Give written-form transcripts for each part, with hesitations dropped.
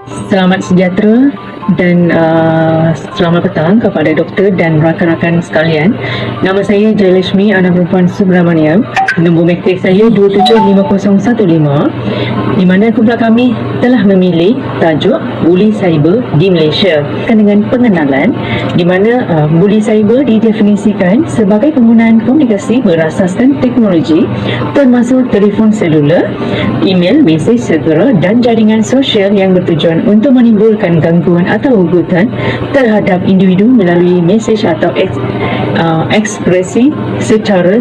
Selamat sejahtera dan selamat petang kepada doktor dan rakan-rakan sekalian. Nama saya Jayalashmi, anak perempuan Subramaniam. Nombor matrik saya 275015, di mana kumpulan kami telah memilih tajuk Buli Cyber di Malaysia. Dengan pengenalan, di mana buli cyber didefinisikan sebagai penggunaan komunikasi berasaskan teknologi termasuk telefon seluler, email, mesej segera dan jaringan sosial yang bertujuan untuk menimbulkan gangguan atau ugutan terhadap individu melalui mesej atau ekspresi secara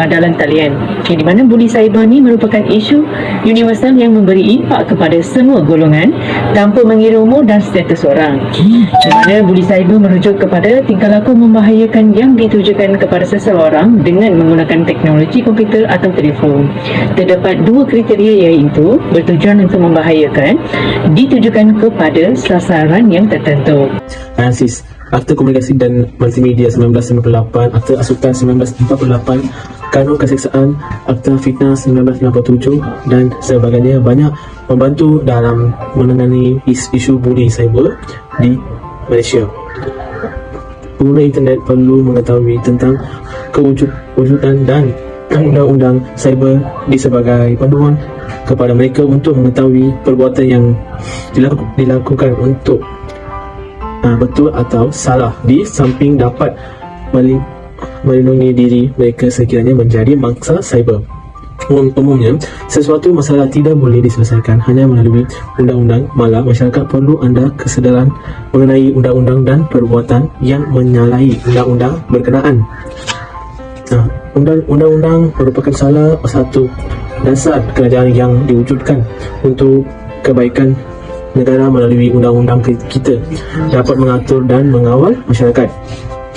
dalam talian. Di mana buli cyber ini merupakan isu universal yang memberi impak kepada semua golongan tanpa mengira umur dan status orang. Di mana buli cyber merujuk kepada tingkah laku membahayakan yang ditujukan kepada seseorang dengan menggunakan teknologi komputer atau telefon. Terdapat dua kriteria, iaitu bertujuan untuk membahayakan, ditujukan kepada sasaran yang tertentu. Analisis Akta Komunikasi dan Multimedia 1998, Akta Asukan 1948, Kanun Keseksaan, Akta Fitnah 1997 dan sebagainya banyak membantu dalam menangani isu buli cyber di Malaysia. Pengguna internet perlu mengetahui tentang kewujudan dan undang-undang cyber di sebagai panduan kepada mereka untuk mengetahui perbuatan yang dilakukan untuk betul atau salah, di samping dapat melindungi diri mereka sekiranya menjadi mangsa cyber. Umumnya, sesuatu masalah tidak boleh diselesaikan hanya melalui undang-undang, malah masyarakat perlu anda kesedaran mengenai undang-undang dan perbuatan yang menyalahi undang-undang berkenaan. Undang-undang merupakan salah satu dasar kerajaan yang diwujudkan untuk kebaikan negara. Melalui undang-undang kita dapat mengatur dan mengawal masyarakat.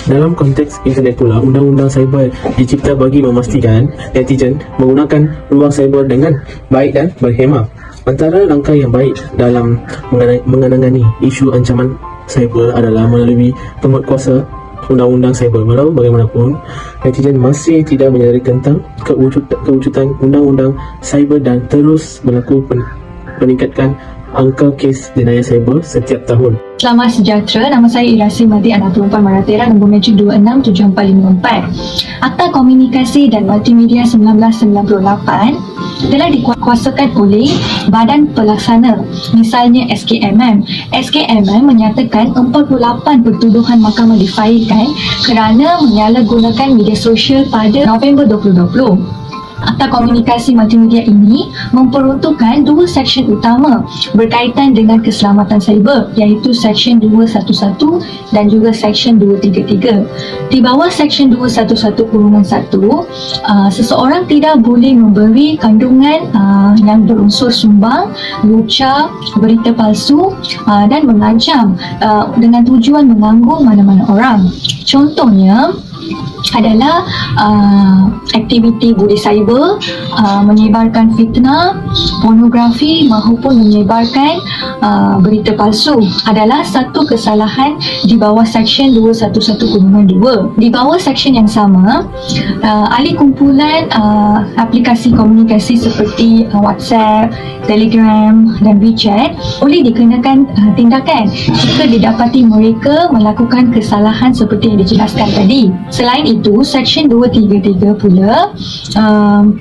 Dalam konteks internet pula, undang-undang cyber dicipta bagi memastikan netizen menggunakan ruang cyber dengan baik dan berhemah. Antara langkah yang baik dalam menangani isu ancaman cyber adalah melalui penguatkuasa undang-undang cyber. Walau bagaimanapun, netizen masih tidak menyadari tentang kewujudan undang-undang cyber dan terus berlaku peningkatan angka kes jenayah cyber setiap tahun. Selamat sejahtera, nama saya Irasi Madi, anak perempuan Maratera, nombor matrik 267454. Akta Komunikasi dan Multimedia 1998 telah dikuasakan oleh Badan Pelaksana, misalnya SKMM. SKMM menyatakan 48 pertuduhan mahkamah difailkan kerana menyalahgunakan media sosial pada November 2020. Akta Komunikasi Multimedia ini memperuntukkan dua seksyen utama berkaitan dengan keselamatan cyber, iaitu Seksyen 211 dan juga Seksyen 233. Di bawah Seksyen 211-1, seseorang tidak boleh memberi kandungan yang berunsur sumbang, lucah, berita palsu dan mengancam dengan tujuan mengganggu mana-mana orang. Contohnya adalah aktiviti buli cyber, menyebarkan fitnah, pornografi maupun menyebarkan berita palsu adalah satu kesalahan di bawah Seksyen 211-2. Di bawah seksyen yang sama, ahli kumpulan aplikasi komunikasi seperti WhatsApp, Telegram dan WeChat boleh dikenakan tindakan jika didapati mereka melakukan kesalahan seperti yang dijelaskan tadi. Selain itu, Seksyen 233 pula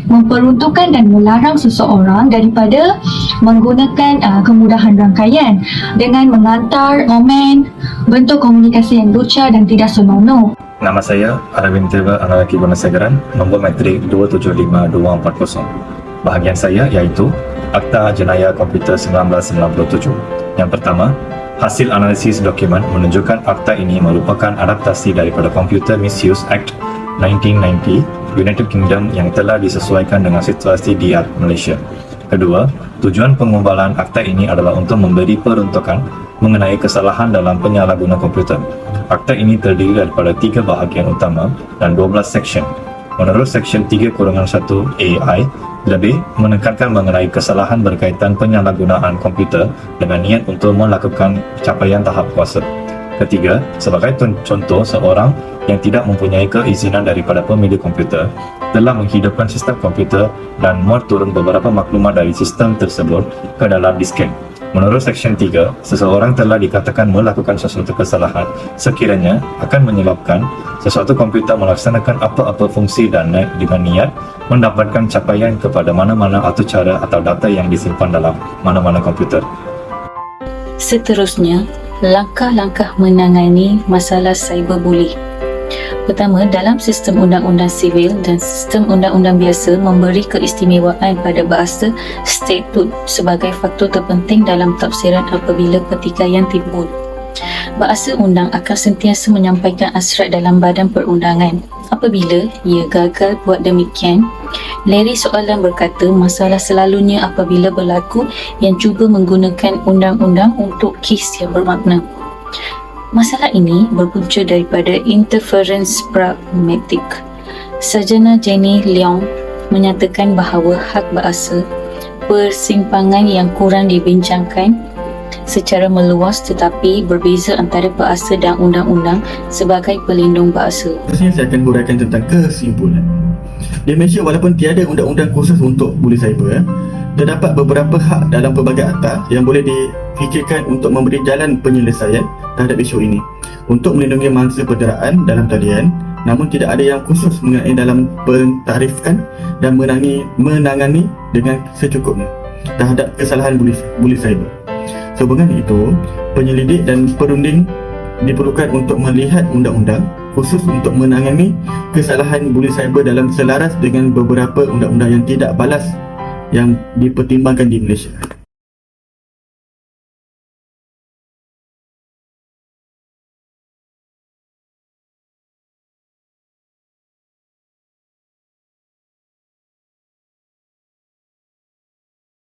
memperuntukkan dan melarang seseorang daripada menggunakan kemudahan rangkaian dengan mengantar komen, bentuk komunikasi yang lucah dan tidak senonoh. Nama saya Arvind Teva, anak lelaki Banasegaran, nombor matrik 275240. Bahagian saya iaitu Akta Jenayah Komputer 1997. Yang pertama, hasil analisis dokumen menunjukkan akta ini merupakan adaptasi daripada Computer Misuse Act 1990 United Kingdom yang telah disesuaikan dengan situasi di Malaysia. Kedua, tujuan pengumbalan akta ini adalah untuk memberi peruntukan mengenai kesalahan dalam penyalahgunaan komputer. Akta ini terdiri daripada 3 bahagian utama dan 12 seksyen. Menurut Seksyen 3-1 AI, lebih menekankan mengenai kesalahan berkaitan penyalahgunaan komputer dengan niat untuk melakukan capaian tahap kuasa. Ketiga, sebagai contoh, seorang yang tidak mempunyai keizinan daripada pemilik komputer telah menghidupkan sistem komputer dan muat turun beberapa maklumat dari sistem tersebut ke dalam disket. Menurut Seksyen 3, seseorang telah dikatakan melakukan sesuatu kesalahan sekiranya akan menyebabkan sesuatu komputer melaksanakan apa-apa fungsi dan dengan niat mendapatkan capaian kepada mana-mana atau cara atau data yang disimpan dalam mana-mana komputer. Seterusnya, langkah-langkah menangani masalah cyberbully. Pertama, dalam sistem undang-undang sivil dan sistem undang-undang biasa memberi keistimewaan pada bahasa statut sebagai faktor terpenting dalam tafsiran apabila pertikaian timbul. Bahasa undang akan sentiasa menyampaikan asrat dalam badan perundangan. Apabila ia gagal buat demikian, Larry soalan berkata masalah selalunya apabila berlaku yang cuba menggunakan undang-undang untuk kes yang bermakna. Masalah ini berpunca daripada interference pragmatic. Sarjana Jenny Leong menyatakan bahawa hak bahasa persimpangan yang kurang dibincangkan secara meluas tetapi berbeza antara bahasa dan undang-undang sebagai pelindung bahasa. Seterusnya saya akan huraikan tentang kesimpulan. Di Malaysia walaupun tiada undang-undang khusus untuk bully cyber, terdapat beberapa hak dalam pelbagai akta yang boleh difikirkan untuk memberi jalan penyelesaian terhadap isu ini untuk melindungi mangsa perderaan dalam talian, namun tidak ada yang khusus mengenai dalam pentarifkan dan menangani dengan secukupnya terhadap kesalahan bully cyber. Sehubungan itu, penyelidik dan perunding diperlukan untuk melihat undang-undang khusus untuk menangani kesalahan bully cyber dalam selaras dengan beberapa undang-undang yang tidak balas yang dipertimbangkan di Malaysia.